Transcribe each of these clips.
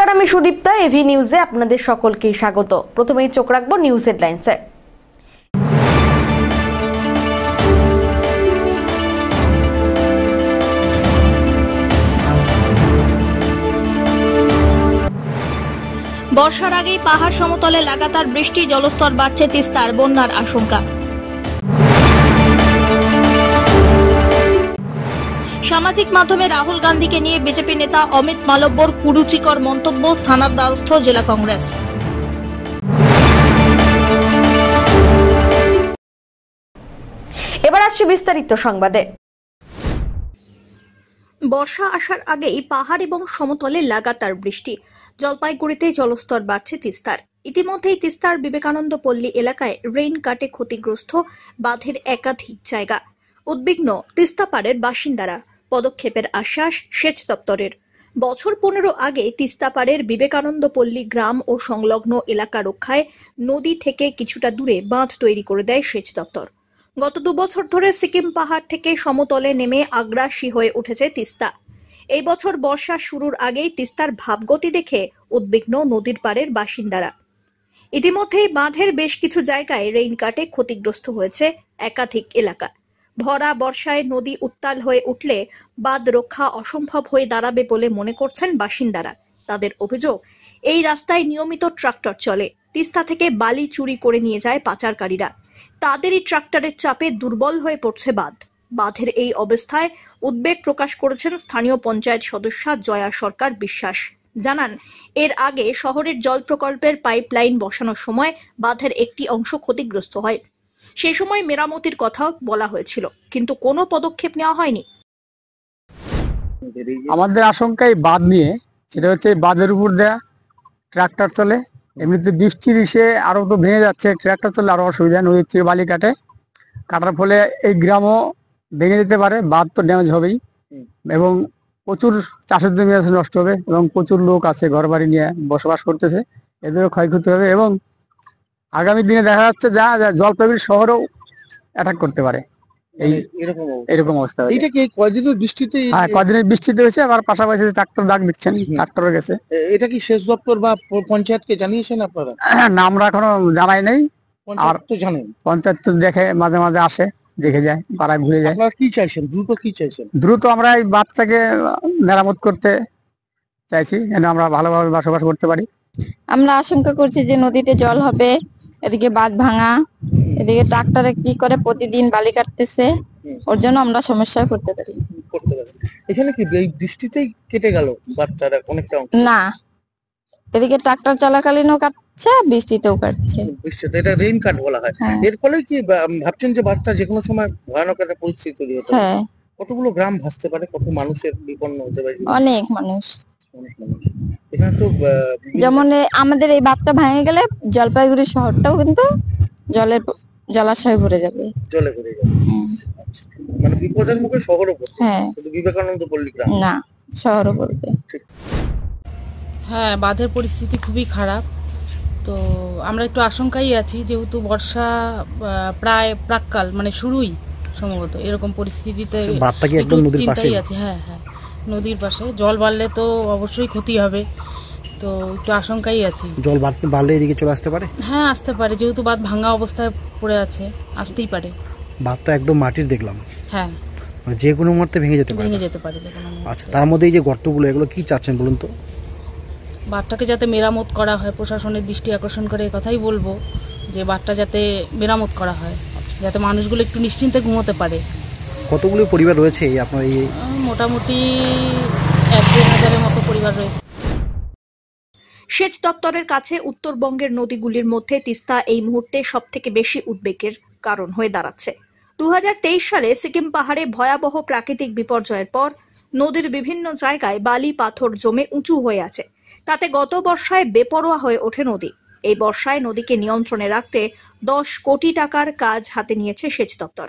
নমস্কার, আমি সুদীপ্তা। এভি নিউজে আপনাদের সকলকে স্বাগত। প্রথমেই চোখ রাখবো নিউজ হেডলাইন্সে। বর্ষার আগেই পাহাড় সমতলে লাগাতার বৃষ্টি, জলস্তর বাড়ছে, তিস্তার বন্যার আশঙ্কা। সামাজিক মাধ্যমে রাহুল গান্ধীকে নিয়ে বিজেপি নেতা অমিত মালব্যর কুরুচিকর মন্তব্য, থানার দ্বারস্থ জেলা কংগ্রেস। এবার আসছে বিস্তারিত সংবাদে। বর্ষা আসার আগেই পাহাড় এবং সমতলে লাগাতার বৃষ্টি, জলপাইগুড়িতে জলস্তর বাড়ছে তিস্তার। ইতিমধ্যেই তিস্তার বিবেকানন্দ পল্লী এলাকায় রেইন কাটে ক্ষতিগ্রস্ত বাঁধের একাধিক জায়গা। উদ্বিগ্ন তিস্তা পাড়ের বাসিন্দারা, পদক্ষেপের আশ্বাস সেচ দপ্তরের। বছর 15 আগে তিস্তা পাড়ের বিবেকানন্দ পল্লী গ্রাম ও সংলগ্ন এলাকা রক্ষায় নদী থেকে কিছুটা দূরে বাঁধ তৈরি করে দেয় সেচ দপ্তর। গত 2 বছর ধরে সিকিম পাহাড় থেকে সমতলে নেমে আগ্রাসী হয়ে উঠেছে তিস্তা। এই বছর বর্ষা শুরুর আগেই তিস্তার ভাবগতি দেখে উদ্বিগ্ন নদীর পাড়ের বাসিন্দারা। ইতিমধ্যেই বাঁধের বেশ কিছু জায়গায় রেইন কাটে ক্ষতিগ্রস্ত হয়েছে একাধিক এলাকা। ভরা বর্ষায় নদী উত্তাল হয়ে উঠলে বাঁধ রক্ষা অসম্ভব হয়ে দাঁড়াবে বলে মনে করছেন বাসিন্দারা। তাদের অভিযোগ, এই রাস্তায় নিয়মিত ট্রাক্টর চলে, তিস্তা থেকে বালি চুরি করে নিয়ে যায় পাচারকারীরা। তাদেরই ট্রাক্টরের চাপে দুর্বল হয়ে পড়ছে বাঁধ। বাঁধের এই অবস্থায় উদ্বেগ প্রকাশ করেছেন স্থানীয় পঞ্চায়েত সদস্যা জয়া সরকার বিশ্বাস। জানান, এর আগে শহরের জল প্রকল্পের পাইপলাইন বসানোর সময় বাঁধের একটি অংশ ক্ষতিগ্রস্ত হয়। সেই সময় মেরামতির কথাও বলা হয়েছিল, কিন্তু কোনো পদক্ষেপ নেওয়া হয়নি। আমাদের আশঙ্কা এই বাঁধ নিয়ে, সেটা হচ্ছে বাঁধের উপর দেয়া ট্রাক্টর চলে, এমনিতে বৃষ্টির এসে আরো তো ভেঙে যাচ্ছে, ট্রাক্টর চলে আরো অসুবিধা, নদীর থেকে বালি কাটার ফলে এই গ্রামও ভেঙে যেতে পারে, বাঁধ তো ড্যামেজ হবেই এবং প্রচুর চাষের জমি আছে নষ্ট হবে এবং প্রচুর লোক আছে ঘর বাড়ি নিয়ে বসবাস করতেছে, এদেরও ক্ষয়ক্ষতি হবে এবং আগামী দিনে দেখা যাচ্ছে যা জলপাইগুড়ি শহরেও অ্যাটাক করতে পারে। এরকম অবস্থা। এটা কি কয়দিনের বৃষ্টিতে? হ্যাঁ, কয়দিনের বৃষ্টিতে হয়েছে, আবার পাশাপাশি ট্রাক্টর ডাক দিচ্ছেন, ট্রাক্টরে গেছে। এটা কি সেচ দপ্তর বা পঞ্চায়েতকে জানিয়েছেন আপনারা? না, আমরা এখনো জানাই নাই। আর তো জানেন, পঞ্চায়েত তো দেখে মাঝে মাঝে আসে, দেখে যায়, পাড়ায় ঘুরে যায়। আপনারা কি চাইছেন? দ্রুত কি চাইছেন? দ্রুত আমরা এই বাঁধটাকে মেরামত করতে চাইছি, যেন আমরা ভালোভাবে বসবাস করতে পারি। আমরা আশঙ্কা করছি যে নদীতে জল হবে, এদিকে বাঁধ ভাঙা, এদিকে ট্রাক্টরে কি করে প্রতিদিন বালি কাটতেছে, ওর জন্য আমরা সমস্যায় পড়তে পারি। এখানে কি এই বৃষ্টিতেই কেটে গেল বাচ্চারা অনেকটা অংশ? না, এদিকে ট্রাক্টর চলাকালীনও কাটছে, বৃষ্টিতেও কাটছে। বৃষ্টিতে এটা রেইন কাট বলা হয়। এর ফলে কি ভাবছেন যে বাচ্চা যে কোনো সময় ভয়ানক একটা পরিস্থিতি তৈরি হতে পারে? হ্যাঁ, কতগুলো গ্রাম ভাসতে পারে, কত মানুষের বিপন্ন হতে পারে? অনেক মানুষ। এখানে তো যেমন আমাদের এই বাঁধটা ভেঙে গেলে জলপাইগুড়ি শহরটাও কিন্তু জলাশয়ে ভরে যাবে, জলে ভরে যাবে। মানে বিপদের মুখে শহরও পড়বে। হ্যাঁ, শুধু বিবেকানন্দ পল্লী গ্রাম না, শহরও পড়বে। হ্যাঁ, বাঁধের পরিস্থিতি খুবই খারাপ। তো আমরা একটু আশঙ্কাই আছি, যেহেতু বর্ষা প্রায় প্রাক্কাল, মানে শুরুই সম্ভবত, এরকম পরিস্থিতিতে বাঁধটা কি একদম নদীর পাশে? আছে। হ্যাঁ হ্যাঁ, নদীর পাশে। জল বাড়লে তো অবশ্যই ক্ষতি হবে, তো একটু আশঙ্কাই আছি। জল বাড়লে এদিকে চলে আসতে পারে? হ্যাঁ, আসতে পারে, যেহেতু বাঁধ ভাঙা অবস্থায় পড়ে আছে, আসতেই পারে। বাঁধটা একদম মাটির দেখলাম। হ্যাঁ, মানে যে কোনো মুহূর্তে ভেঙে যেতে পারে। আচ্ছা, তার মধ্যে এই যে গর্তগুলো, এগুলো কি চাচ্ছেন বলুন তো? বাঁধটাকে যাতে মেরামত করা হয়, প্রশাসনের দৃষ্টি আকর্ষণ করে কথাই বলবো যে বাঁধটা যাতে মেরামত করা হয়, যাতে মানুষগুলো একটু নিশ্চিন্তে ঘুমোতে পারে। কতগুলো পরিবার রয়েছে এই আপনার এই? মোটামুটি 1-1,500 মতো পরিবার রয়েছে। সেচ দপ্তরের কাছে উত্তরবঙ্গের নদীগুলির মধ্যে তিস্তা এই মুহূর্তে সবথেকে বেশি উদ্বেগের কারণ হয়ে দাঁড়াচ্ছে। 2023 সালে সিকিম পাহাড়ে ভয়াবহ প্রাকৃতিক বিপর্যয়ের পর নদীর বিভিন্ন জায়গায় বালি পাথর জমে উঁচু হয়ে আছে। তাতে গত বর্ষায় বেপরোয়া হয়ে ওঠে নদী। এই বর্ষায় নদীকে নিয়ন্ত্রণে রাখতে 10 কোটি টাকার কাজ হাতে নিয়েছে সেচ দপ্তর।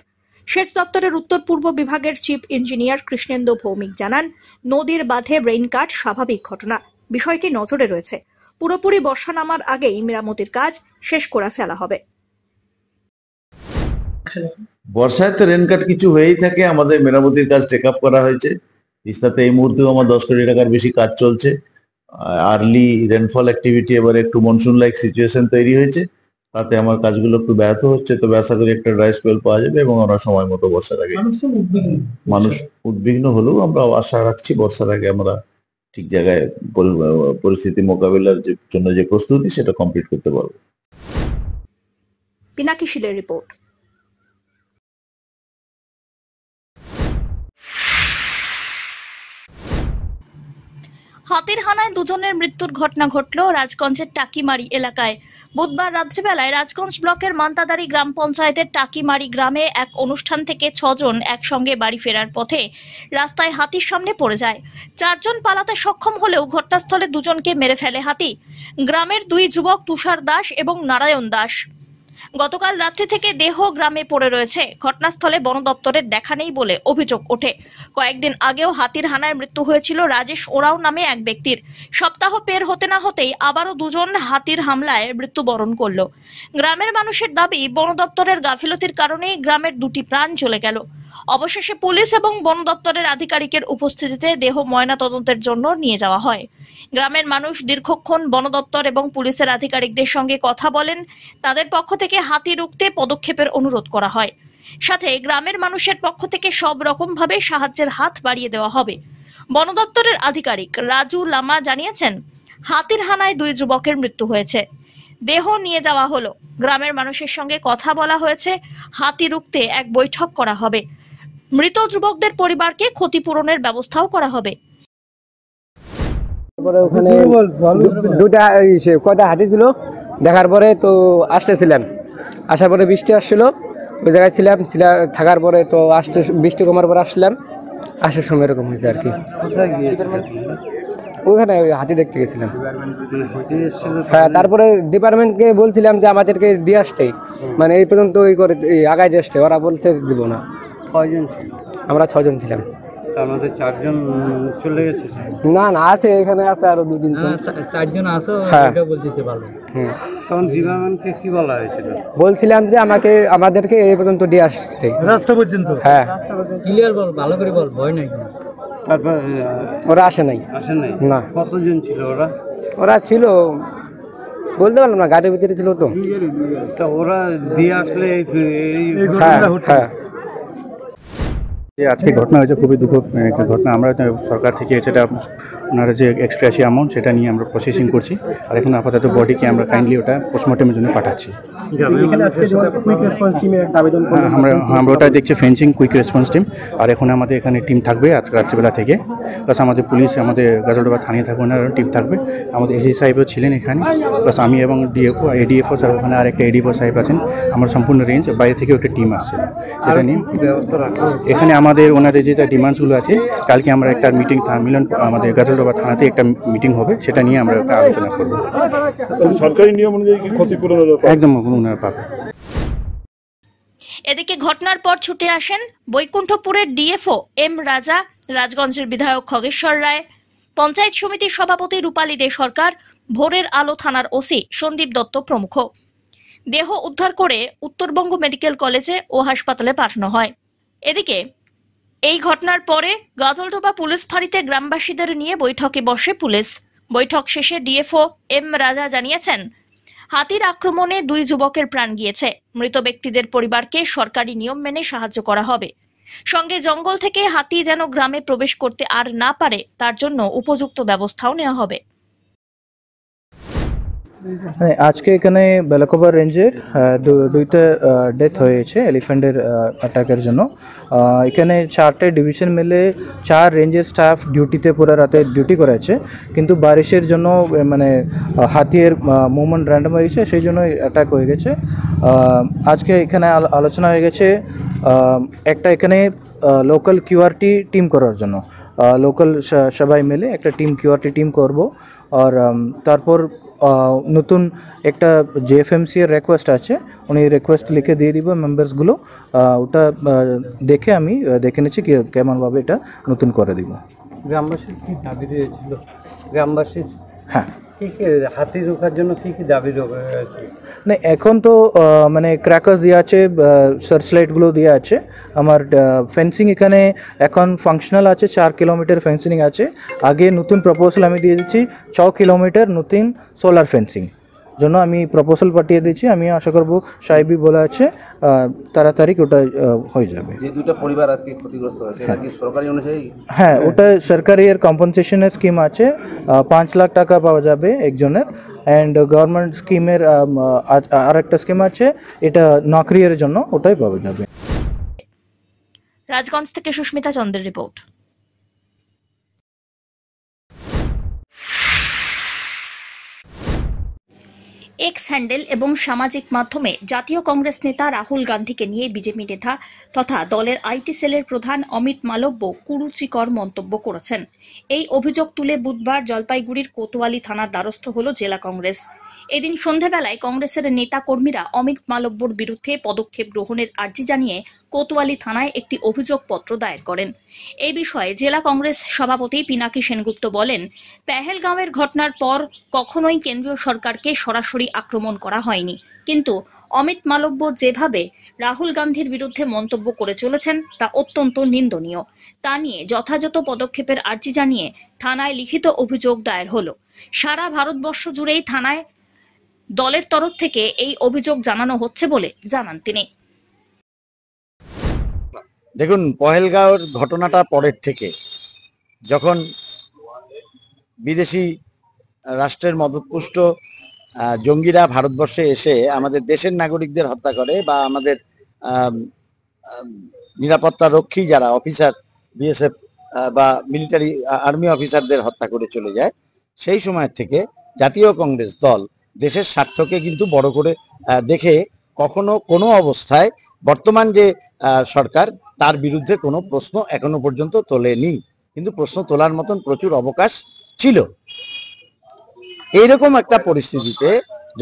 সেচ দপ্তরের উত্তর পূর্ব বিভাগের চিফ ইঞ্জিনিয়ার কৃষ্ণেন্দু ভৌমিক জানান, নদীর বাঁধে রেইন কাট স্বাভাবিক ঘটনা, বিষয়টি নজরে রয়েছে। পুরোপুরি বর্ষা নামার আগেই মেরামতির কাজ শেষ করে ফেলা হবে। বর্ষায় তো রেনকাট কিছু হয়েই থাকে, আমাদের মেরামতির কাজ টেক আপ করা হয়েছে। তিস্তাতে এই মুহূর্তেও আমার 10 কোটি টাকার বেশি কাজ চলছে। আর্লি রেনফল অ্যাক্টিভিটি, এবারে একটু মনসুন লাইক সিচুয়েশন তৈরি হয়েছে, তাতে আমার কাজগুলো একটু ব্যাহত হচ্ছে। তবে আশা করি একটা ড্রাই স্পেল পাওয়া যাবে এবং আমরা সময় মতো বর্ষার আগে, মানুষ উদ্বিগ্ন হলেও আমরা আশা রাখছি বর্ষার আগে আমরা ঠিক জায়গায় পরিস্থিতি মোকাবিলার জন্য যে প্রস্তুতি সেটা কমপ্লিট করতে পারবো। পিনাকি শীলের রিপোর্ট। হাতির হানায় দুজনের মৃত্যুর ঘটনা ঘটল রাজগঞ্জের টাকিমারি এলাকায়। বুধবার রাত্রিবেলায় রাজগঞ্জ ব্লকের মান্তাদারি গ্রাম পঞ্চায়েতের টাকিমারি গ্রামে এক অনুষ্ঠান থেকে 6 জন একসঙ্গে বাড়ি ফেরার পথে রাস্তায় হাতির সামনে পড়ে যায়। 4 জন পালাতে সক্ষম হলেও ঘটনাস্থলে 2 জনকে মেরে ফেলে হাতি। গ্রামের 2 যুবক তুষার দাস এবং নারায়ণ দাস। গতকাল রাত্রি থেকে দেহ গ্রামে পড়ে রয়েছে। ঘটনাস্থলে বন দপ্তরের দেখা নেই বলে অভিযোগ ওঠে। কয়েকদিন আগেও হাতির হানায় মৃত্যু হয়েছিল রাজেশ ওরাও নামে এক ব্যক্তির। সপ্তাহ পের হতে না হতেই আবারও 2 জন হাতির হামলায় মৃত্যুবরণ করল। গ্রামের মানুষের দাবি, বন দপ্তরের গাফিলতির কারণেই গ্রামের 2টি প্রাণ চলে গেল। অবশেষে পুলিশ এবং বন দপ্তরের আধিকারিকের উপস্থিতিতে দেহ ময়নাতদন্তের জন্য নিয়ে যাওয়া হয়। গ্রামের মানুষ দীর্ঘক্ষণ বন দপ্তর এবং পুলিশের আধিকারিকদের সঙ্গে কথা বলেন। তাদের পক্ষ থেকে হাতি রুখতে পদক্ষেপের অনুরোধ করা হয়। সাথে গ্রামের মানুষের পক্ষ থেকে সব রকম ভাবে সাহায্যের হাত বাড়িয়ে দেওয়া হবে। বন দপ্তরের আধিকারিক রাজু লামা জানিয়েছেন, হাতির হানায় 2 যুবকের মৃত্যু হয়েছে। দেহ নিয়ে যাওয়া হলো। গ্রামের মানুষের সঙ্গে কথা বলা হয়েছে। হাতি রুখতে এক বৈঠক করা হবে। মৃত যুবকদের পরিবারকে ক্ষতিপূরণের ব্যবস্থাও করা হবে। ওখানে দুটা কয়টা হাতি ছিল, দেখার পরে তো আসতেছিলাম, আসার পরে বৃষ্টি আসছিল, ওই জায়গায় ছিলাম, থাকার পরে তো আসতে বৃষ্টি কমার পরে আসলাম, আসার সময় এরকম হয়েছে আর কি। ওখানে হাতি দেখতে গেছিলাম। হ্যাঁ, তারপরে ডিপার্টমেন্টকে বলছিলাম যে আমাদেরকে দিয়ে আসতে, মানে এই পর্যন্ত ওই করে আগায় দিয়ে আসতে, ওরা বলছে দিব না। কয়জন? আমরা 6 জন ছিলাম। আমাদের 4 জন চলে গেছে। না না, আছে এখানে, আছে আরো 2-3 জন। 4 জন আসো, এটা বলতেছে ভালো। তখন ডিপার্টমেন্টকে কি বলা হয়েছিল? বলছিলাম যে আমাদেরকে এই পর্যন্ত দিয়ে আসতে, রাস্তা পর্যন্ত। হ্যাঁ, ক্লিয়ার বল, ভালো করে বল, ভয় নাই। তারপর ওরা আসে নাই না। কতজন ছিল ওরা? ওরা ছিল বলতে পারলাম না, গাড়ির ভিতরে ছিল তো। ওরা দিয়ে আসলে হ্যাঁ হ্যাঁ। আজকে ঘটনা হয়েছে খুবই দুঃখ একটা ঘটনা। আমরা সরকার থেকে সেটা ওনারা যে এক্সট্রা অ্যামাউন্ট সেটা নিয়ে আমরা প্রসেসিং করছি, আর এখন আপাতত বডিকে আমরা কাইন্ডলি ওটা পোস্টমর্টমের জন্য পাঠাচ্ছি। আমরা ওটা দেখছি ফেন্সিং কুইক রেসপন্স টিম, আর এখন আমাদের এখানে টিম থাকবে আজকে রাত্রিবেলা থেকে, প্লাস আমাদের পুলিশ, আমাদের গাজলডোবা থানিয়ে থাকবে, ওনার টিম থাকবে। আমাদের এসি সাহেবও ছিলেন এখানে, প্লাস আমি এবং এডিএফও স্যার, ওখানে আর একটা এডিএফও সাহেব আছেন। আমার সম্পূর্ণ রেঞ্জ বাইরে থেকে একটা টিম আসছে সেটা নিয়ে এখানে আমাদের ওনাদের যেটা ডিমান্ডসগুলো আছে, কালকে আমরা একটা মিটিং মিলন আমাদের গাজলডোবা থানাতে একটা মিটিং হবে, সেটা নিয়ে আমরা একটা আলোচনা করব। সরকারি নিয়ম অনুযায়ী কি ক্ষতিপূরণ একদম ওনারা পাবে। এদিকে ঘটনার পর ছুটে আসেন বৈকুণ্ঠপুরের ডিএফও এম রাজা, রাজগঞ্জের বিধায়ক খগেশ্বর রায়, পঞ্চায়েত সমিতির সভাপতি রূপালী দে সরকার, ভোরের আলো থানার ওসি সন্দীপ দত্ত প্রমুখ। দেহ উদ্ধার করে উত্তরবঙ্গ মেডিকেল কলেজে ও হাসপাতালে পাঠানো হয়। এদিকে এই ঘটনার পরে গাজলডোবা পুলিশ ফাঁড়িতে গ্রামবাসীদের নিয়ে বৈঠকে বসে পুলিশ। বৈঠক শেষে ডিএফও এম রাজা জানিয়েছেন, হাতির আক্রমণে 2 যুবকের প্রাণ গিয়েছে। মৃত ব্যক্তিদের পরিবারকে সরকারি নিয়ম মেনে সাহায্য করা হবে। সঙ্গে জঙ্গল থেকে হাতি যেন গ্রামে প্রবেশ করতে আর না পারে, তার জন্য উপযুক্ত ব্যবস্থাও নেওয়া হবে। আজকে এখানে বেলাকোবা রেঞ্জের 2টা ডেথ হয়েছে এলিফ্যান্টের অ্যাটাকের জন্য। এখানে 4টে ডিভিশন মিলে 4 রেঞ্জের স্টাফ ডিউটিতে পুরো রাতে ডিউটি করেছে, কিন্তু বারিশের জন্য মানে হাতির মুভমেন্ট র্যান্ডম হয়েছে, সেই জন্য অ্যাটাক হয়ে গেছে। আজকে এখানে আলোচনা হয়ে গেছে একটা এখানে লোকাল কিউআরটি টিম করার জন্য। লোকাল সবাই মিলে একটা টিম কিউআরটি টিম করব। আর তারপর নতুন একটা জেএফএমসি এর রিকোয়েস্ট আছে, উনি রিকোয়েস্ট লিখে দিয়ে দিব মেম্বার্সগুলো, ওটা দেখে আমি দেখে নিচ্ছি কেমনভাবে এটা নতুন করে দিব। গ্রামবাসীর কি দাবি দিয়েছিল? গ্রামবাসীর হ্যাঁ কি কি হাতি রোখার জন্য কি কি দাবি রয়েছে? না এখন তো মানে ক্র্যাকার্স দেওয়া আছে, সার্চ লাইটগুলো দেওয়া আছে। আমার ফেন্সিং এখানে এখন ফাংশনাল আছে, 4 কিলোমিটার ফেন্সিং আছে। আগে নতুন প্রপোজাল আমি দিয়ে দিচ্ছি 6 কিলোমিটার নতুন সোলার ফেন্সিং জন্য আমি প্রপোজাল পাঠিয়ে দিচ্ছি। আমি আশা করব সাহেবই বলা আছে তাড়াতাড়ি ওটা হয়ে যাবে। যে দুটো পরিবার আজকে ক্ষতিগ্রস্ত হয়েছে এটা কি সরকারি অনুযায়ী? হ্যাঁ, ওটা সরকারি এর কম্পেনসেশনের স্কিম আছে, 5 লাখ টাকা পাওয়া যাবে একজনের। অ্যান্ড গভর্নমেন্ট স্কিমের আর একটা স্কিম আছে, এটা নকরির জন্য, ওটাই পাওয়া যাবে। রাজগঞ্জ থেকে সুস্মিতা চন্দ্রের রিপোর্ট। এক্স হ্যান্ডেল এবং সামাজিক মাধ্যমে জাতীয় কংগ্রেস নেতা রাহুল গান্ধীকে নিয়ে বিজেপি নেতা তথা দলের আইটি সেলের প্রধান অমিত মালব্য কুরুচিকর মন্তব্য করেছেন। এই অভিযোগ তুলে বুধবার জলপাইগুড়ির কোতোয়ালি থানার দ্বারস্থ হল জেলা কংগ্রেস। এদিন সন্ধ্যাবেলায় কংগ্রেসের নেতা কর্মীরা অমিত মালব্যর বিরুদ্ধে পদক্ষেপ গ্রহণের আর্জি জানিয়ে কোতোয়ালি থানায় একটি অভিযোগপত্র দায়ের করেন। এই বিষয়ে জেলা কংগ্রেস সভাপতি পিনাকি সেনগুপ্ত বলেন, পেহেলগাঁওয়ের ঘটনার পর কখনোই কেন্দ্রীয় সরকারকে সরাসরি আক্রমণ করা হয়নি, কিন্তু অমিত মালব্য যেভাবে রাহুল গান্ধীর বিরুদ্ধে মন্তব্য করে চলেছেন তা অত্যন্ত নিন্দনীয়। তা নিয়ে যথাযথ পদক্ষেপের আর্জি জানিয়ে থানায় লিখিত অভিযোগ দায়ের হল। সারা ভারতবর্ষ জুড়েই থানায় দলের তরফ থেকে এই অভিযোগ জানানো হচ্ছে বলে জানান তিনি। দেখুন, পহেলগাঁওর ঘটনাটা পরের থেকে, যখন বিদেশি রাষ্ট্রের মদতপুষ্ট জঙ্গিরা ভারতবর্ষে এসে আমাদের দেশের নাগরিকদের হত্যা করে বা আমাদের নিরাপত্তা রক্ষী যারা অফিসার, বিএসএফ বা মিলিটারি আর্মি অফিসারদের হত্যা করে চলে যায়, সেই সময় থেকে জাতীয় কংগ্রেস দল দেশের স্বার্থকে কিন্তু বড় করে দেখে কখনো কোনো অবস্থায় বর্তমান যে সরকার তার বিরুদ্ধে কোনো প্রশ্ন এখনো পর্যন্ত তোলেনি, কিন্তু প্রশ্ন তোলার মতন প্রচুর অবকাশ ছিল। এইরকম একটা পরিস্থিতিতে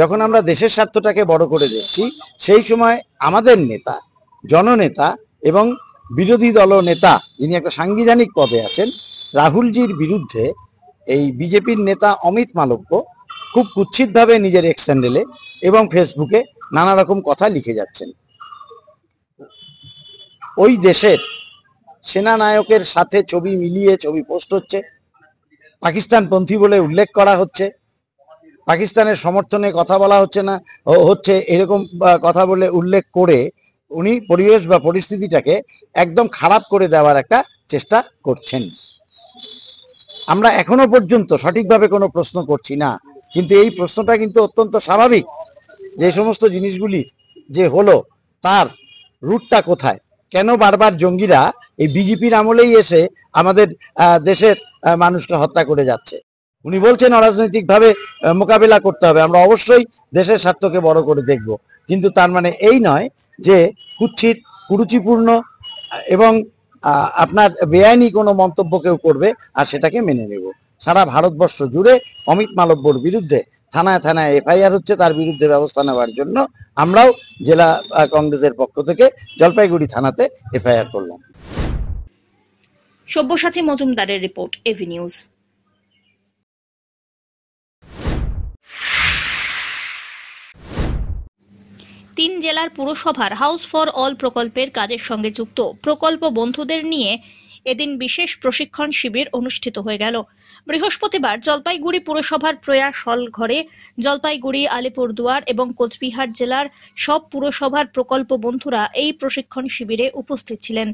যখন আমরা দেশের স্বার্থটাকে বড় করে দেখছি, সেই সময় আমাদের নেতা, জননেতা এবং বিরোধী দল নেতা, যিনি একটা সাংবিধানিক পদে আছেন, রাহুলজির বিরুদ্ধে এই বিজেপির নেতা অমিত মালব্য খুব কুৎসিতভাবে নিজের এক্স হ্যান্ডেলে এবং ফেসবুকে নানা রকম কথা লিখে যাচ্ছেন। ওই দেশের সেনানায়কের সাথে ছবি মিলিয়ে ছবি পোস্ট হচ্ছে, পাকিস্তানপন্থী বলে উল্লেখ করা হচ্ছে, পাকিস্তানের সমর্থনে কথা বলা হচ্ছে না হচ্ছে, এরকম কথা বলে উল্লেখ করে উনি পরিবেশ বা পরিস্থিতিটাকে একদম খারাপ করে দেওয়ার একটা চেষ্টা করছেন। আমরা এখনো পর্যন্ত সঠিকভাবে কোনো প্রশ্ন করছি না, কিন্তু এই প্রশ্নটা কিন্তু অত্যন্ত স্বাভাবিক। যে সমস্ত জিনিসগুলি যে হলো তার রুটটা কোথায়, কেন বারবার জঙ্গিরা এই বিজেপির আমলেই এসে আমাদের দেশের মানুষকে হত্যা করে যাচ্ছে। উনি বলছেন অরাজনৈতিকভাবে মোকাবেলা করতে হবে, আমরা অবশ্যই দেশের স্বার্থকে বড় করে দেখব, কিন্তু তার মানে এই নয় যে কুৎসিত, কুরুচিপূর্ণ এবং আপনার বেআইনি কোনো মন্তব্য কেউ করবে আর সেটাকে মেনে নেব। সারা ভারতবর্ষ জুড়ে অমিত মালব্যর বিরুদ্ধে থানায় থানায় এফআইআর হচ্ছে, তার বিরুদ্ধে ব্যবস্থা নেওয়ার জন্য আমরাও জেলা কংগ্রেসের পক্ষ থেকে জলপাইগুড়ি থানাতে এফআইআর করলাম। সব্যসাচী মজুমদারের রিপোর্ট, এভি নিউজ। তিন জেলার পুরসভার হাউস ফর অল প্রকল্পের কাজের সঙ্গে যুক্ত প্রকল্প বন্ধুদের নিয়ে এদিন বিশেষ প্রশিক্ষণ শিবির অনুষ্ঠিত হয়ে গেল। বৃহস্পতিবার জলপাইগুড়ি পুরসভার প্রয়াস হল ঘরে জলপাইগুড়ি, আলিপুরদুয়ার এবং কোচবিহার জেলার সব পুরসভার প্রকল্প বন্ধুরা এই প্রশিক্ষণ শিবিরে উপস্থিত ছিলেন।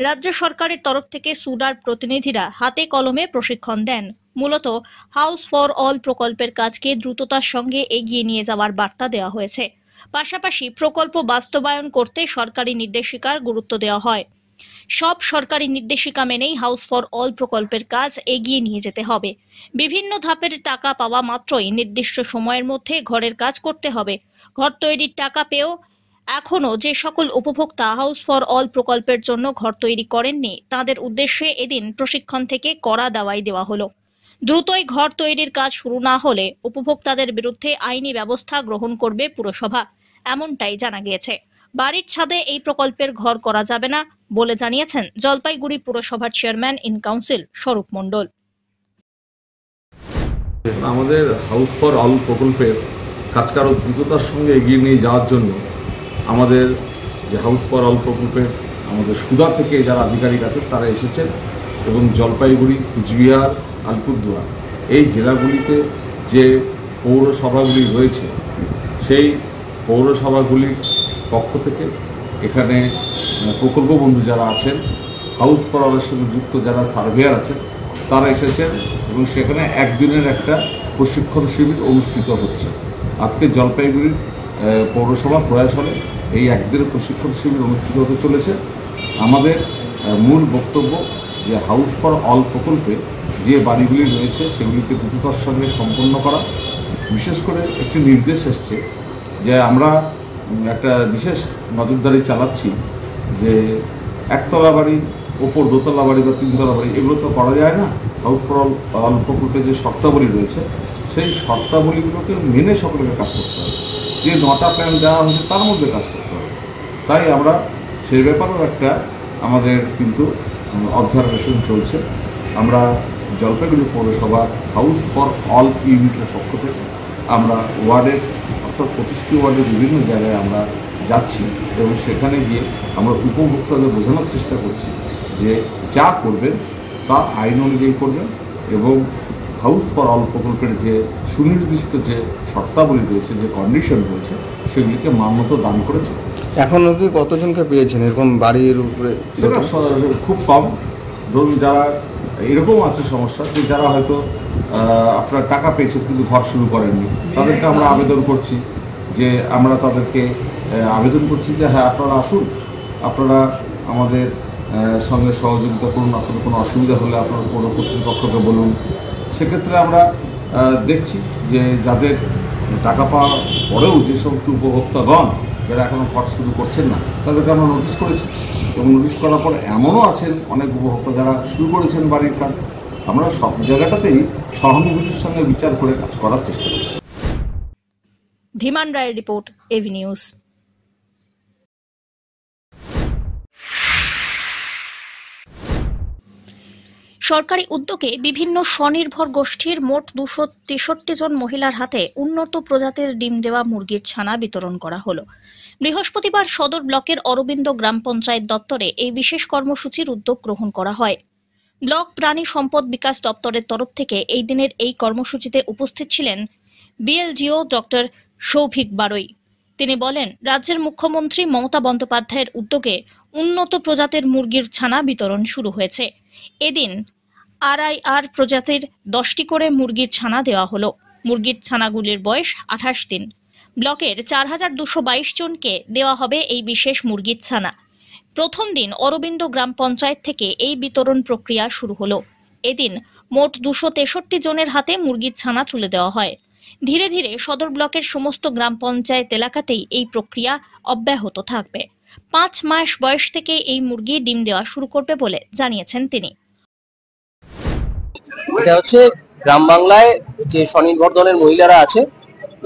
রাজ্য সরকারের তরফ থেকে সুডার প্রতিনিধিরা হাতে কলমে প্রশিক্ষণ দেন। মূলত হাউস ফর অল প্রকল্পের কাজকে দ্রুততার সঙ্গে এগিয়ে নিয়ে যাওয়ার বার্তা দেওয়া হয়েছে। পাশাপাশি প্রকল্প বাস্তবায়ন করতে সরকারি নির্দেশিকার গুরুত্ব দেওয়া হয়। সব সরকারি নির্দেশিকা মেনেই হাউস ফর অল প্রকল্পের কাজ এগিয়ে নিয়ে যেতে হবে। বিভিন্ন ধাপের টাকা পাওয়া মাত্রই নির্দিষ্ট সময়ের মধ্যে ঘরের কাজ করতে হবে। ঘর তৈরির টাকা পেয়েও এখনো যে সকল উপভোক্তা হাউস ফর অল প্রকল্পের জন্য ঘর তৈরি করেননি, তাদের উদ্দেশ্যে এদিন প্রশিক্ষণ থেকে কড়া দাওয়াই দেওয়া হলো। দ্রুতই ঘর তৈরির কাজ শুরু না হলে উপভোক্তাদের বিরুদ্ধে আইনি ব্যবস্থা গ্রহণ করবে পুরসভা, এমনটাই জানা গিয়েছে। বাড়ির ছাদে এই প্রকল্পের ঘর করা যাবে না বলে জানিয়েছেন জলপাইগুড়ি পুরসভার চেয়ারম্যান ইন কাউন্সিল স্বরূপ মণ্ডল। আমাদের হাউস ফর অল প্রকল্পের কাজকে আরও দ্রুততার সঙ্গে এগিয়ে নিয়ে যাওয়ার জন্য আমাদের যে হাউস ফর অল প্রকল্পের আমাদের সুদা থেকে যারা আধিকারিক আছেন তারা এসেছেন এবং জলপাইগুড়ি, কুচবিহার, আলিপুরদুয়ার এই জেলাগুলিতে যে পৌরসভাগুলি রয়েছে সেই পৌরসভাগুলির পক্ষ থেকে এখানে প্রকল্প বন্ধু যারা আছেন, হাউস ফর অলের সঙ্গে যুক্ত যারা সার্ভেয়ার আছেন তারা এসেছেন এবং সেখানে একদিনের একটা প্রশিক্ষণ শিবির অনুষ্ঠিত হচ্ছে। আজকে জলপাইগুড়ির পৌরসভা প্রয়াস হলে এই একদিনের প্রশিক্ষণ শিবির অনুষ্ঠিত হতে চলেছে। আমাদের মূল বক্তব্য যে হাউস ফর অল প্রকল্পে যে বাড়িগুলি রয়েছে সেগুলিকে দ্রুততার সঙ্গে সম্পন্ন করা। বিশেষ করে একটি নির্দেশ এসছে যে আমরা একটা বিশেষ নজরদারি চালাচ্ছি যে একতলা বাড়ি, ওপর দোতলা বাড়ি বা তিনতলা বাড়ি এগুলো তো করা যায় না। হাউস ফর অল প্রকল্পে যে শর্তাবলী রয়েছে সেই শর্তাবলীগুলোকে মেনে সকলকে কাজ করতে হবে। যে 9টা প্ল্যান দেওয়া হয়েছে তার মধ্যে কাজ করতে হবে। তাই আমরা সেই ব্যাপারেও একটা আমাদের কিন্তু অবজারভেশন চলছে। আমরা জলপাইগুড়ি পৌরসভা হাউস ফর অল ইউনিটের পক্ষ থেকে আমরা ওয়ার্ডের অর্থাৎ 25টি ওয়ার্ডের বিভিন্ন জায়গায় আমরা যাচ্ছি এবং সেখানে গিয়ে আমরা উপভোক্তাদের বোঝানোর চেষ্টা করছি যে যা করবেন তা আইন অনুযায়ী করবেন এবং হাউস ফর অল প্রকল্পের যে সুনির্দিষ্ট যে শর্তাবলী রয়েছে, যে কন্ডিশন রয়েছে সেগুলিকে মান্যতা দান করেছে। এখন অবধি কতজনকে পেয়েছেন এরকম বাড়ির উপরে? সেটা খুব কম। ধরুন যারা এরকম আছে সমস্যা যে যারা হয়তো আপনার টাকা পেয়েছে কিন্তু ঘর শুরু করেননি, তাদেরকে আমরা আবেদন করছি যে যে হ্যাঁ আপনারা আসুন, আপনারা আমাদের সঙ্গে সহযোগিতা করুন, আপনাদের কোনো অসুবিধা হলে আপনারা পৌর কর্তৃপক্ষকে বলুন। সেক্ষেত্রে আমরা দেখছি যে যাদের টাকা পাওয়ার পরেও যে সমস্ত উপভোক্তাগণ যারা এখনও ঘর শুরু করছেন না তাদেরকে আমরা নোটিশ করেছি এবং নোটিশ করার পর এমনও আছেন অনেক উপভোক্তা যারা শুরু করেছেন বাড়ির কাজ। আমরা সব জায়গাটাতেই সহানুভূতির সঙ্গে বিচার করে কাজ করার চেষ্টা করছি। ধীমান রায়ের রিপোর্ট, এভি নিউজ। সরকারি উদ্যোগে বিভিন্ন স্বনির্ভর গোষ্ঠীর মোট 263 জন মহিলার হাতে উন্নত প্রজাতির ডিম দেওয়া মুরগির ছানা বিতরণ করা হলো। বৃহস্পতিবার সদর ব্লকের অরবিন্দ গ্রাম পঞ্চায়েত দপ্তরে এই বিশেষ কর্মসূচির উদ্যোগ গ্রহণ করা হয়। ব্লক প্রাণী সম্পদ বিকাশ দপ্তরের তরফ থেকে এই দিনের এই কর্মসূচিতে উপস্থিত ছিলেন বিএলজিও ডক্টর সৌভিক বারৈ। তিনি বলেন, রাজ্যের মুখ্যমন্ত্রী মমতা বন্দ্যোপাধ্যায়ের উদ্যোগে উন্নত প্রজাতির মুরগির ছানা বিতরণ শুরু হয়েছে। এদিন RIR প্রজাতির 10টি করে মুরগির ছানা দেওয়া হলো। মুরগির ছানাগুলির বয়স 28 দিন। ব্লকের 4222 জনকে দেওয়া হবে এই বিশেষ মুরগির ছানা। প্রথম দিন অরবিন্দ গ্রাম পঞ্চায়েত থেকে এই বিতরণ প্রক্রিয়া শুরু হলো। এদিন মোট 263 জনের হাতে মুরগির ছানা তুলে দেওয়া হয়। ধীরে ধীরে সদর ব্লকের সমস্ত গ্রাম পঞ্চায়েত এলাকাতেই এই প্রক্রিয়া অব্যাহত থাকবে। 5 মাস বয়স থেকে এই মুরগি ডিম দেওয়া শুরু করবে বলে জানিয়েছেন তিনি। এটা হচ্ছে গ্রাম বাংলায় যে স্বনির্ভর দলের মহিলারা আছে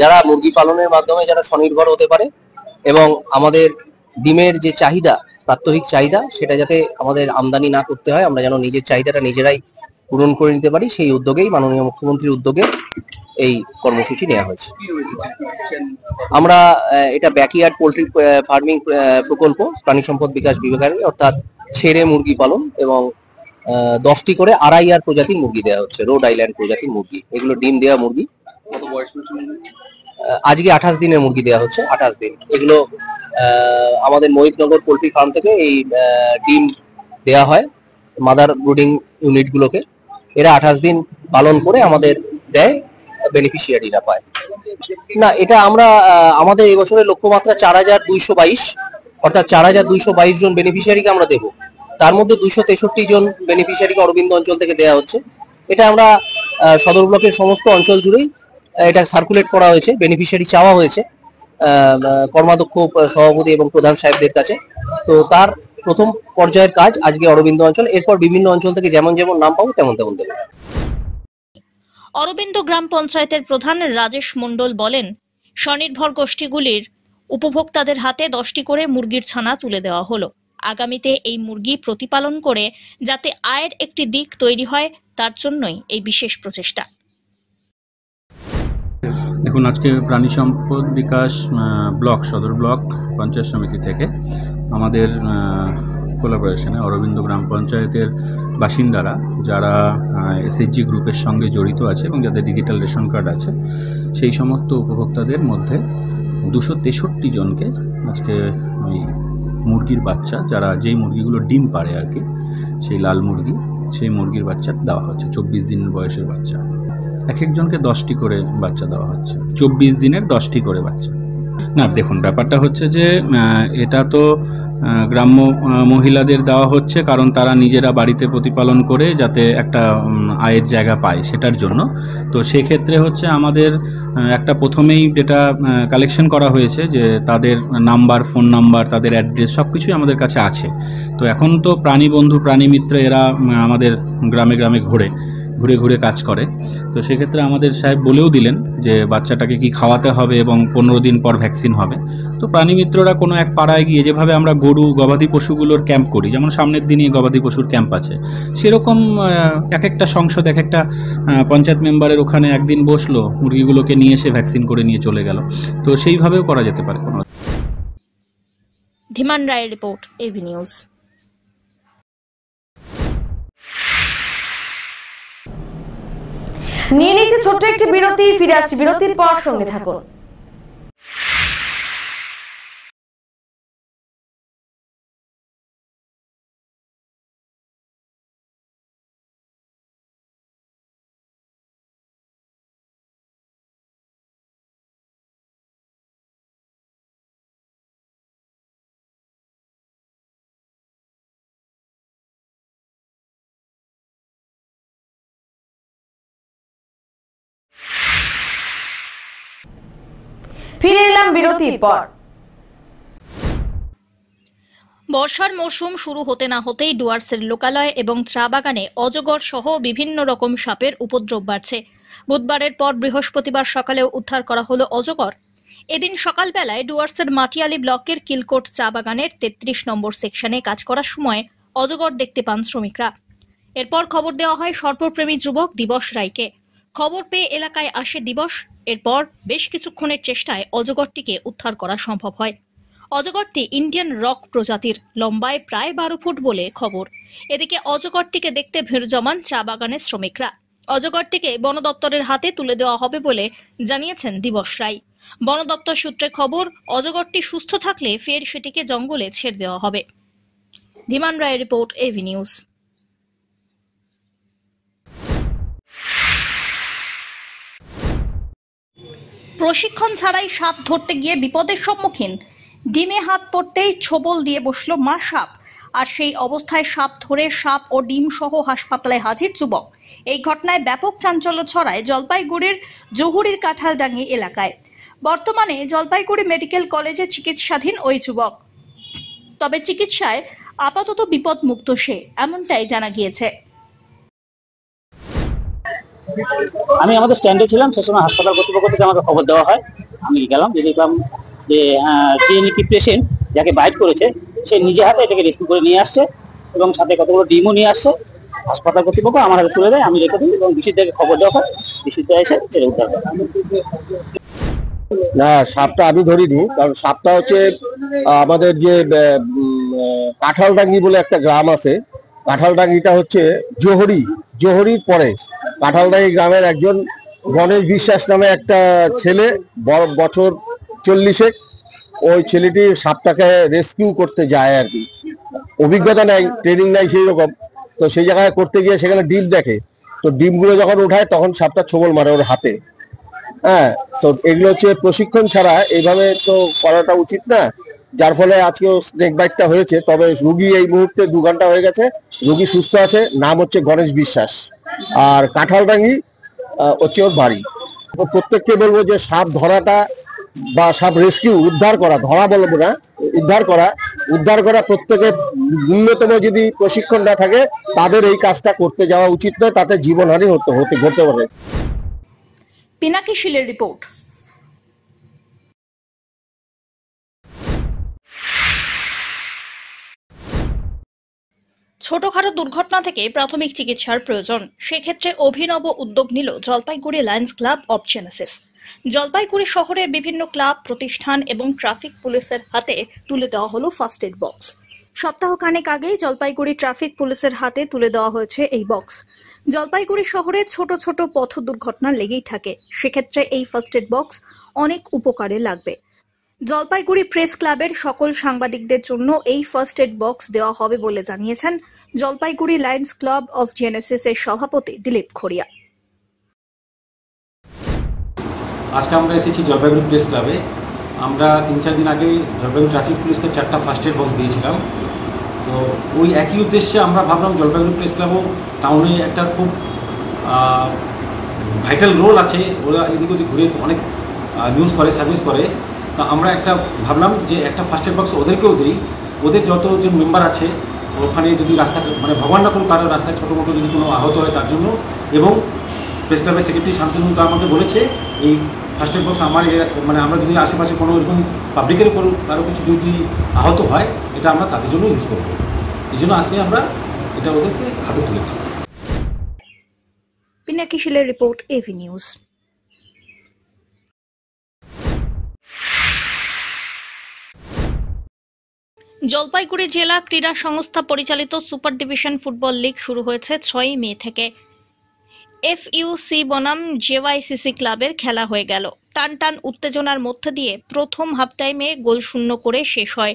যারা মুরগি পালনের মাধ্যমে যারা স্বনির্ভর হতে পারে এবং আমাদের ডিমের যে চাহিদা, প্রাত্যহিক চাহিদা, সেটা যাতে আমাদের আমদানি না করতে হয়, আমরা যেন নিজের চাহিদাটা নিজেরাই পূরণ করে নিতে পারি, সেই উদ্যোগেই মাননীয় মুখ্যমন্ত্রীর উদ্যোগে এই কর্মসূচি নেওয়া হয়েছে। আমরা এটা ব্যাকইয়ার্ড পোল্ট্রি ফার্মিং প্রকল্প প্রাণী সম্পদ বিকাশ বিভাগের, অর্থাৎ ছেড়ে মুরগি পালন এবং 10টি করে RIR প্রজাতির মুরগি দেওয়া হচ্ছে, রোড আইল্যান্ড প্রজাতির মুরগি। এগুলো ডিম দেওয়া মুরগি। আজকে 28 দিনের মুরগি দেওয়া হচ্ছে, 28 দিন। এগুলো আমাদের মহিতনগর পোল্ট্রি ফার্ম থেকে এই ডিম দেওয়া হয় মাদার ব্রুডিং ইউনিটগুলোকে। এরা 28 দিন পালন করে আমাদের দেয়, বেনিফিশিয়ারিরা পায়। না, এটা আমরা আমাদের এই বছরের লক্ষ্যমাত্রা 4222, অর্থাৎ 4222 জন বেনিফিশিয়ারিকে আমরা দেবো। তার মধ্যে 263 জন বেনিফিশিয়ারিকে অরবিন্দ অঞ্চল থেকে দেওয়া হচ্ছে। এটা আমরা সদর ব্লকের সমস্ত অঞ্চল জুড়েই এটা সার্কুলেট করা হয়েছে, বেনিফিশিয়ারি চাওয়া হয়েছে কর্মাধ্যক্ষ, সভাপতি এবং প্রধান সাহেবদের কাছে। তো তার প্রথম পর্যায়ের কাজ আজকে অরবিন্দ অঞ্চল, এরপর বিভিন্ন অঞ্চল থেকে যেমন যেমন নাম পাবো তেমন তেমন দেবো। অরবিন্দ গ্রাম পঞ্চায়েতের প্রধান রাজেশ মণ্ডল বলেন, স্বনির্ভর গোষ্ঠীগুলির উপভোক্তাদের হাতে 10টি করে মুরগির ছানা তুলে দেওয়া হলো। আগামীতে এই মুরগি প্রতিপালন করে যাতে আয়ের একটি দিক তৈরি হয় তার জন্যই এই বিশেষ প্রচেষ্টা। দেখুন, আজকে প্রাণী সম্পদ বিকাশ ব্লক সদর ব্লক পঞ্চায়েত সমিতি থেকে আমাদের কোলাবোরেশনে অরবিন্দ গ্রাম পঞ্চায়েতের বাসিন্দারা যারা এসএইচজি গ্রুপের সঙ্গে জড়িত আছে এবং যাদের ডিজিটাল রেশন কার্ড আছে সেই সমস্ত উপভোক্তাদের মধ্যে 263 জনকে আজকে ওই মুরগির বাচ্চা, যারা যেই মুরগিগুলো ডিম পাড়ে আর কি, সেই লাল মুরগি, সেই মুরগির বাচ্চা দেওয়া হচ্ছে। 24 দিনের বয়সের বাচ্চা, এক একজনকে 10টি করে বাচ্চা দেওয়া হচ্ছে। 24 দিনের 10টি করে বাচ্চা। না, দেখুন, ব্যাপারটা হচ্ছে যে এটা তো গ্রাম্য মহিলাদের দেওয়া হচ্ছে, কারণ তারা নিজেরা বাড়িতে প্রতিপালন করে যাতে একটা আয়ের জায়গা পায় সেটার জন্য। তো সেক্ষেত্রে হচ্ছে আমাদের একটা প্রথমেই যেটা কালেকশন করা হয়েছে যে তাদের নাম্বার, ফোন নাম্বার, তাদের অ্যাড্রেস সব কিছুই আমাদের কাছে আছে। তো এখন তো প্রাণী বন্ধু, প্রাণী মিত্র এরা আমাদের গ্রামে গ্রামে ঘুরে ঘুরে কাজ করে। তো সেক্ষেত্রে আমাদের সাহেব বলেও দিলেন যে বাচ্চাটাকে কি খাওয়াতে হবে এবং 15 দিন পর ভ্যাকসিন হবে। তো প্রাণী মিত্ররা কোনো এক পাড়ায় গিয়ে যেভাবে আমরা গরু, গবাদি পশুগুলোর ক্যাম্প করি, যেমন সামনের দিনই গবাদি পশুর ক্যাম্প আছে, সেরকম এক একটা সংসদ, এক একটা পঞ্চায়েত মেম্বারের ওখানে একদিন বসলো, মুরগিগুলোকে নিয়ে এসে ভ্যাকসিন করে নিয়ে চলে গেল। তো সেইভাবেও করা যেতে পারে। কোনো ধীমান রায়ের রিপোর্ট, এভি নিউজ। নিয়ে নিচ্ছে ছোট্ট একটি বিরতি, ফিরে আসছি বিরতির পর, সঙ্গে থাকুন। ফিরে এলাম বিরতির পর। বর্ষার মৌসুম শুরু হতে না হতেই ডুয়ার্সের লোকালয় এবং চা বাগানে অজগর সহ বিভিন্ন রকম সাপের উপদ্রব বাড়ছে। বুধবারের পর বৃহস্পতিবার সকালেও উদ্ধার করা হলো অজগর। এদিন সকালবেলায় ডুয়ার্সের মাটিয়ালি ব্লকের কিলকোট চা বাগানের 33 নম্বর সেকশনে কাজ করার সময় অজগর দেখতে পান শ্রমিকরা। এরপর খবর দেওয়া হয় সর্পপ্রেমী যুবক দিবস রায়কে। খবর পেয়ে এলাকায় আসে দিবস। এরপর বেশ কিছুক্ষণের চেষ্টায় অজগরটিকে উদ্ধার করা সম্ভব হয়। অজগরটি ইন্ডিয়ান রক প্রজাতির, লম্বায় প্রায় 12 ফুট বলে খবর। এদিকে অজগরটিকে দেখতে ভিড় জমান চা বাগানের শ্রমিকরা। অজগরটিকে বন দপ্তরের হাতে তুলে দেওয়া হবে বলে জানিয়েছেন দিবস রায়। বন দপ্তর সূত্রে খবর, অজগরটি সুস্থ থাকলে ফের সেটিকে জঙ্গলে ছেড়ে দেওয়া হবে। ধীমান রায়ের রিপোর্ট, এভি নিউজ। প্রশিক্ষণ ছাড়াই সাপ ধরতে গিয়ে বিপদের সম্মুখীন। ডিমে হাত পড়তেই ছোবল দিয়ে বসলো মা সাপ। আর সেই অবস্থায় সাপ ধরে সাপ ও ডিম সহ হাসপাতালে হাজির যুবক। এই ঘটনায় ব্যাপক চাঞ্চল্য ছড়ায় জলপাইগুড়ির জহুরির কাঁঠালডাঙ্গি এলাকায়। বর্তমানে জলপাইগুড়ি মেডিকেল কলেজে চিকিৎসাধীন ওই যুবক। তবে চিকিৎসায় আপাতত বিপদমুক্ত সে, এমনটাই জানা গিয়েছে। আমি আমাদের স্ট্যান্ডে ছিলাম, সে সময় হাসপাতাল কর্তৃপক্ষ থেকে আমাকে খবর দেওয়া হয়। আমি গেলাম, যে দেখলাম যে যে পেশেন্ট যাকে বাইট করেছে সে নিজে হাতে এটাকে রেস্কিউ করে নিয়ে আসছে এবং সাথে কতগুলো ডিমও নিয়ে আসছে। হাসপাতাল কর্তৃপক্ষ আমার হাতে তুলে দেয়, আমি রেখে দিই এবং বিশুদ্ধাকে খবর দেওয়া হয়। বিশুদ্ধা এসে এটা উদ্ধার করে। না, সাপটা আমি ধরিনি, কারণ সাপটা হচ্ছে আমাদের যে কাঁঠালডাঙ্গি বলে একটা গ্রাম আছে, কাঁঠালডাঙ্গিটা হচ্ছে জহরির পরে কাঁঠালডাঙ্গি গ্রামের একজন গণেশ বিশ্বাস নামে একটা ছেলে, বছর 40-এ, ওই ছেলেটি সাপটাকে রেস্কিউ করতে যায় আর কি। অভিজ্ঞতা নাই, ট্রেনিং নাই সেই রকম। তো সেই জায়গায় করতে গিয়ে সেখানে ডিম দেখে, তো ডিমগুলো যখন উঠায় তখন সাপটা ছোবল মারে ওর হাতে। হ্যাঁ, তো এগুলো হচ্ছে প্রশিক্ষণ ছাড়া এইভাবে তো করাটা উচিত না, যার ফলে আজকেও স্নেক বাইটটা হয়েছে। তবে রুগী এই মুহূর্তে 2 ঘন্টা হয়ে গেছে, রুগী সুস্থ আছে। নাম হচ্ছে গণেশ বিশ্বাস, আর কাঁঠালডাঙ্গি হচ্ছে ওর বাড়ি। প্রত্যেককে বলবো যে সাপ ধরাটা বা সাপ রেস্কিউ, উদ্ধার করা, ধরা বলবো না, উদ্ধার করা প্রত্যেকের ন্যূনতম যদি প্রশিক্ষণ না থাকে তাদের এই কাজটা করতে যাওয়া উচিত নয়, তাতে জীবনহানি ঘটতে পারে। পিনাকি শিলের রিপোর্ট। ছোটখাটো দুর্ঘটনা থেকে প্রাথমিক চিকিৎসার প্রয়োজন, সেক্ষেত্রে অভিনব উদ্যোগ নিল Jalpaiguri Lions club of Genesis. Jalpaiguri শহরের বিভিন্ন ক্লাব, প্রতিষ্ঠান এবং ট্রাফিক পুলিশের হাতে তুলে দেওয়া হলো ফার্স্ট এড বক্স। সপ্তাহখানেক আগেই জলপাইগুড়ি ট্রাফিক পুলিশের হাতে তুলে দেওয়া হয়েছে এই বক্স। জলপাইগুড়ি শহরে ছোট ছোট পথ দুর্ঘটনা লেগেই থাকে, সেক্ষেত্রে এই ফার্স্ট এড বক্স অনেক উপকারে লাগবে। জলপাইগুড়ি প্রেস ক্লাবের সকল সাংবাদিকদের জন্য এই ফার্স্ট এড বক্স দেওয়া হবে বলে জানিয়েছেন Jalpaiguri Lions club of Genesis এর সভাপতি দিলীপ খড়িয়া। আজকে আমরা এসেছি জলপাইগুড়ি প্রেস ক্লাবে। আমরা 3-4 দিন আগে জলপাইগুড়ি ট্রাফিক পুলিশকে 4টা ফার্স্ট এড বক্স দিয়েছিলাম। তো ওই একই উদ্দেশ্যে আমরা ভাবলাম জলপাইগুড়ি প্রেস ক্লাবও টাউনে একটা খুব ভাইটাল রোল আছে, ওরা এদিক ওদিক ঘুরে অনেক নিউজ করে, সার্ভিস করে। তো আমরা একটা ভাবলাম যে একটা ফার্স্ট এড বক্স ওদেরকেও দিই। ওদের যতজন মেম্বার আছে ওখানে যদি রাস্তা মানে ভগবান না কোনো কারো রাস্তায় ছোটো মোটো যদি কোনো আহত হয় তার জন্য, এবং প্রেস ক্লাবের সেক্রেটারি শান্তনু তো আমাকে বলেছে এই ফার্স্ট এড বক্স আমার মানে আমরা যদি আশেপাশে কোনো এরকম পাবলিকের উপর কারো কিছু যদি আহত হয় এটা আমরা তাদের জন্য ইউজ করবো। এই জন্য আজকে আমরা এটা ওদেরকে হাতে তুলে দিই। পিনাকি শিলের রিপোর্ট, এভি নিউজ। জলপাইগুড়ি জেলা ক্রীড়া সংস্থা পরিচালিত সুপার ডিভিশন ফুটবল লিগ শুরু হয়েছে 6 মে থেকে। এফইউসি বনাম জেওয়াইসিসি ক্লাবের খেলা হয়ে গেল। টান টান উত্তেজনার মধ্য দিয়ে প্রথম হাফ টাইমে গোল শূন্য করে শেষ হয়।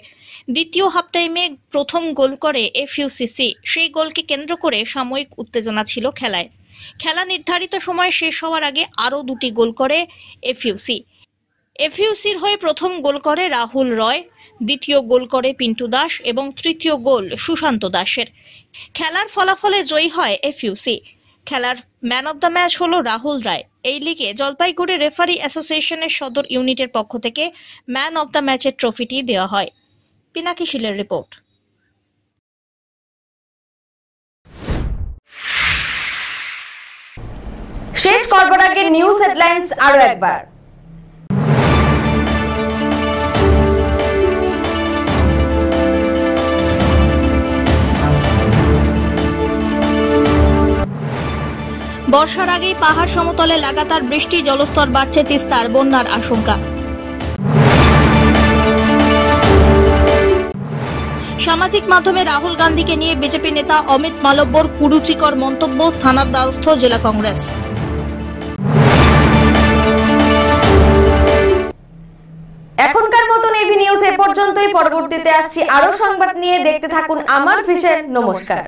দ্বিতীয় হাফ টাইমে প্রথম গোল করে এফইউসিসি। সেই গোলকে কেন্দ্র করে সাময়িক উত্তেজনা ছিল খেলায়। খেলা নির্ধারিত সময় শেষ হওয়ার আগে আরও 2টি গোল করে এফইউসি। এফইউসির হয়ে প্রথম গোল করে রাহুল রয়, দ্বিতীয় গোল করে পিন্টু দাস এবং তৃতীয় গোল সুশান্ত দাসের। খেলার ফলাফলে জয়ী হয় এফইউসি। খেলার ম্যান অব দ্য ম্যাচ হলো রাহুল রায়। এই লিগে জলপাইগুড়ি রেফারি অ্যাসোসিয়েশনের সদর ইউনিটের পক্ষ থেকে ম্যান অব দ্য ম্যাচের ট্রফিটি দেওয়া হয়। পিনাকি শিলের রিপোর্ট। শেষ করবার আগে নিউজ হেডলাইন্স আরো একবার। বর্ষার আগেই পাহাড় সমতলে লাগাতার বৃষ্টি, জলস্তর বাড়ছে, তিস্তার বন্যার আশঙ্কা। সামাজিক মাধ্যমে রাহুল গান্ধীকে নিয়ে বিজেপি নেতা অমিত মালব্যর কুরুচিকর মন্তব্য, থানার দ্বারস্থ জেলা কংগ্রেস। এখনকার মতন এভি নিউজ এ পর্যন্তই। পরবর্তীতে আসছি আরো সংবাদ নিয়ে। দেখতে থাকুন আমার ভিশন। নমস্কার।